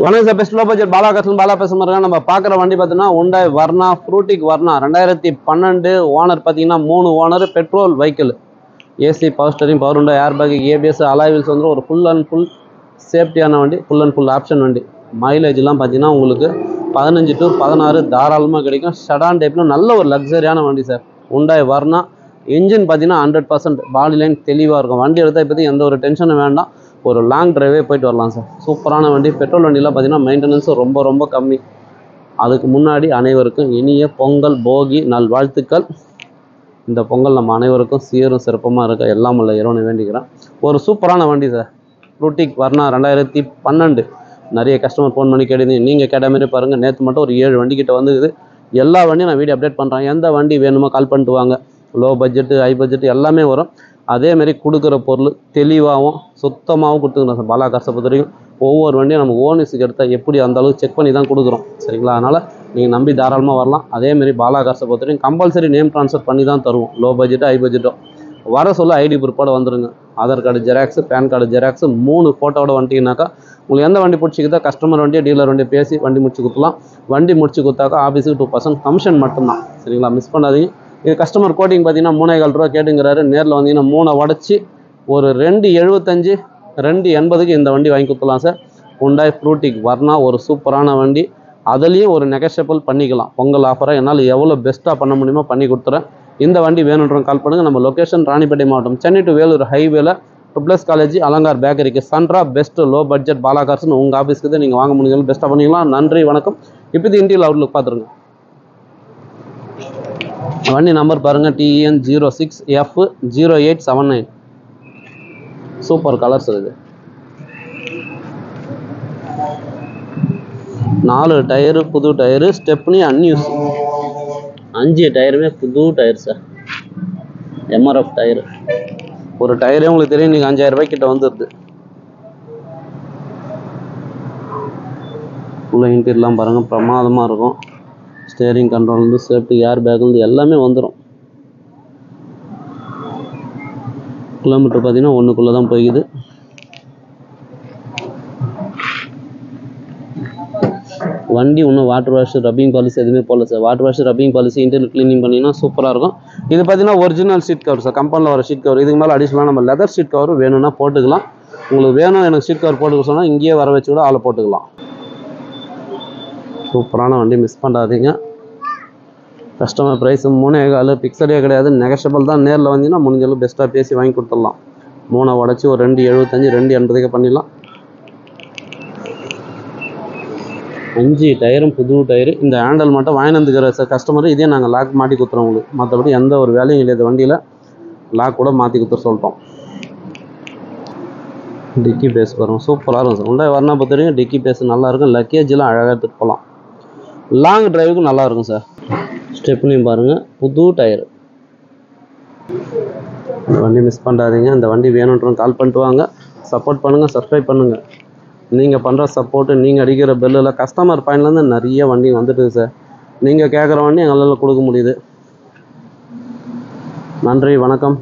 வணக்கம் sir, best low budget Bala பேசுகிறேன். நம்ம பார்க்குற வண்டி பார்த்தீங்கன்னா ஹுண்டாய் வர்னா, ஃப்ரூட்டிக் வர்னா 2012 ஓனர் பார்த்தீங்கன்னா 3 owner, petrol vehicle, AC, power steering, power window, air bag, ABS, alloy wheels வந்து ஒரு ஃபுல் அண்ட் ஃபுல் சேஃப்டியான வண்டி, ஃபுல் அண்ட் ஃபுல் ஆப்ஷன் வண்டி. மைலேஜ்லாம் பார்த்தீங்கன்னா உங்களுக்கு 15 to 16 தாராளமாக கிடைக்கும். ஷடான் டைப்பில் நல்ல ஒரு லக்ஸரியான வண்டி சார். ஹுண்டாய் வர்னா இன்ஜின் பார்த்தீங்கன்னா 100% பாடி லைன் தெளிவாக இருக்கும். வண்டி எடுத்தால் இப்போதைக்கு எந்த ஒரு டென்ஷனும் வேண்டாம், ஒரு லாங் டிரைவே போயிட்டு வரலாம் சார். சூப்பரான வண்டி. பெட்ரோல் வண்டியெலாம் பார்த்தீங்கன்னா மெயின்டெனன்ஸும் ரொம்ப கம்மி. அதுக்கு முன்னாடி அனைவருக்கும் இனிய பொங்கல் போகி நல்வாழ்த்துக்கள். இந்த பொங்கல் நம்ம அனைவருக்கும் சீரும் சிறப்பமாக இருக்க எல்லாம் உள்ள இறைவனை வேண்டிக்கிறேன். ஒரு சூப்பரான வண்டி சார். ஃப்ரூட்டிக் வர்னா 2012. நிறைய கஸ்டமர் ஃபோன் பண்ணி கேட்டீங்க, நீங்கள் கேட்ட மாதிரி பாருங்கள். நேற்று மட்டும் ஒரு 7 வண்டி கிட்ட வந்துக்குது. எல்லா வண்டியும் நான் வீடியோ அப்டேட் பண்ணுறேன். எந்த வண்டி வேணுமோ கால் பண்ணிட்டு வாங்க. லோ பட்ஜெட்டு, ஹை பட்ஜெட்டு எல்லாமே வரும். அதேமாரி கொடுக்குற பொருள் தெளிவாகவும் சுத்தமாகவும் கொடுத்துக்கிறோம் சார். பாலா காசை பொறுத்த வரைக்கும் ஒவ்வொரு வண்டியும் நம்ம ஓனிஸுக்கு எடுத்தால் எப்படி அந்த அளவுக்கு செக் பண்ணி தான் கொடுக்குறோம், சரிங்களா? அதனால் நீங்கள் நம்பி தாராளமாக வரலாம். அதேமாரி பாலா காசை பொறுத்த வரைக்கும் கம்பல்சரி நேம் ட்ரான்ஸ்ஃபர் பண்ணி தான் தருவோம். லோ பட்ஜெட்டோ ஹை பட்ஜெட்டோ வர சொல்ல ஐடி ப்ரூஃபோட வந்துடுங்க. Aadhaar card xerox, PAN card xerox, 3 ஃபோட்டோவோட வந்துட்டீங்கன்னாக்கா உங்களுக்கு எந்த வண்டி பிடிச்சிக்கிட்டா கஸ்டமர் வண்டியோ டீலர் வண்டியை பேசி வண்டி முடிச்சு கொடுத்துலாம். வண்டி முடிச்சு கொடுத்தாக்கா ஆஃபீஸுக்கு 2% கமிஷன் மட்டும்தான், சரிங்களா? மிஸ் பண்ணாதீங்க. இது கஸ்டமர் கோட்டிங் பார்த்தீங்கன்னா 3,400 ரூபா கேட்டுங்கிறாரு. நேரில் வந்தீங்கன்னா 3 உடச்சி ஒரு 275 280க்கு இந்த வண்டி வாங்கி கொடுத்துலாம் சார். ஹுண்டாய் ஃப்ரூட்டிக் வர்னா ஒரு சூப்பரான வண்டி. அதுலேயும் ஒரு நெகஷியபிள் பண்ணிக்கலாம். பொங்கல் ஆஃபராக என்னால் எவ்வளோ பெஸ்ட்டாக பண்ண முடியுமோ பண்ணி கொடுத்துறேன். இந்த வண்டி வேணுன்றவங்க கால் பண்ணுங்கள். நம்ம லொக்கேஷன் ராணிப்பேட்டை மாவட்டம், சென்னை டு வேலூர் ஹைவேல ட்ரிப்ளஸ் காலேஜ், அலங்கார் பேக்கரிக்கு சன்ட்ரா பெஸ்ட் லோ பட்ஜெட் பாலா கார்ஸ்னு உங்கள் ஆஃபீஸ்க்கு தான் நீங்கள் வாங்க முடியும். பெஸ்ட்டாக பண்ணிக்கலாம். நன்றி, வணக்கம். இப்போது இன்டீரியல் அவுட்லுக் பார்த்துருங்க. வண்டி நம்பர் பாருங்கள், TN 06F0879. சூப்பர் கலர்ஸ் இது. 4 டயரு புது டயரு, ஸ்டெப்னி அன்யூஸ். 5 டயருமே புது டயர் சார். MRF tyre. ஒரு டயரே உங்களுக்கு தெரியும், நீங்கள் 5,000 ரூபாய் கிட்ட வந்துடுது. உள்ள இன்டீரியர்லாம் பாருங்கள், பிரமாதமாக இருக்கும். ஸ்டேரிங் கண்ட்ரோல்லேருந்து சேஃப்டி, ஏர் பேக்லேருந்து எல்லாமே வந்துடும். கிலோமீட்டர் பார்த்தீங்கன்னா 1க்குள்ளே தான் போய்க்குது. வண்டி இன்னும் வாட்டர் வாஷ், ரப்பிங் பாலிசி எதுவுமே போடல sir. Water wash, rubbing policy, interior cleaning பண்ணிங்கன்னா சூப்பராக இருக்கும். இது பார்த்தீங்கன்னா ஒரிஜினல் ஷீட் கவர் சார். கம்பெனியில் வர ஷீட் கவர். இதுக்கு மேலே அடிஷனலாக நம்ம லெதர் ஷீட் கவர் வேணும்னா போட்டுக்கலாம். உங்களுக்கு வேணும் எனக்கு ஷீட் கவர் போட்டுக்க சொன்னால் இங்கேயே வர வச்சு கூட ஆளை போட்டுக்கலாம். சூப்பரான வண்டி, மிஸ் பண்ணாதீங்க. கஸ்டமர் ப்ரைஸ் 3,400, பிக்சடே கிடையாது, நெகஷியபிள் தான். நேரில் வந்தீங்கன்னா முடிஞ்சளவு பெஸ்ட்டாக பேசி வாங்கி கொடுத்துடலாம். 3 உடச்சி ஒரு 275 280க்கு பண்ணிடலாம். 5 டயரும் புது டயரு. இந்த ஹேண்டல் மட்டும் வாங்கினந்துக்கிற சார் கஸ்டமர். இதே நாங்கள் லாக் மாட்டி கொடுத்துறோம் உங்களுக்கு. மற்றபடி எந்த ஒரு வேலையும் கிடையாது. வண்டியில் லாக் கூட மாற்றி கொடுத்துட சொல்லிட்டோம். டிக்கி பேஸ் பாருங்கள், சூப்பராக இருக்கும் சார். ஹுண்டாய் வர்னா பொறுத்த வரைக்கும் டிக்கி பேஸ் நல்லாயிருக்கும். லக்கேஜெலாம் அழகாக எடுத்துகிட்டு போகலாம். லாங் டிரைவுக்கு நல்லாயிருக்கும் சார். ஸ்டெப்னியும் பாருங்கள், புது டயரு. இந்த வண்டி மிஸ் பண்ணாதீங்க. இந்த வண்டி வேணுன்றவங்க கால் பண்ணிட்டு வாங்க. சப்போர்ட் பண்ணுங்கள், சப்ஸ்கிரைப் பண்ணுங்கள். நீங்கள் பண்ணுற சப்போர்ட்டு, நீங்கள் அடிக்கிற பெல்லில் கஸ்டமர் பாயிண்ட்லேருந்து நிறைய வண்டி வந்துட்டுது சார். நீங்கள் கேட்குற வண்டி எங்களால் கொடுக்க முடியுது. நன்றி, வணக்கம்.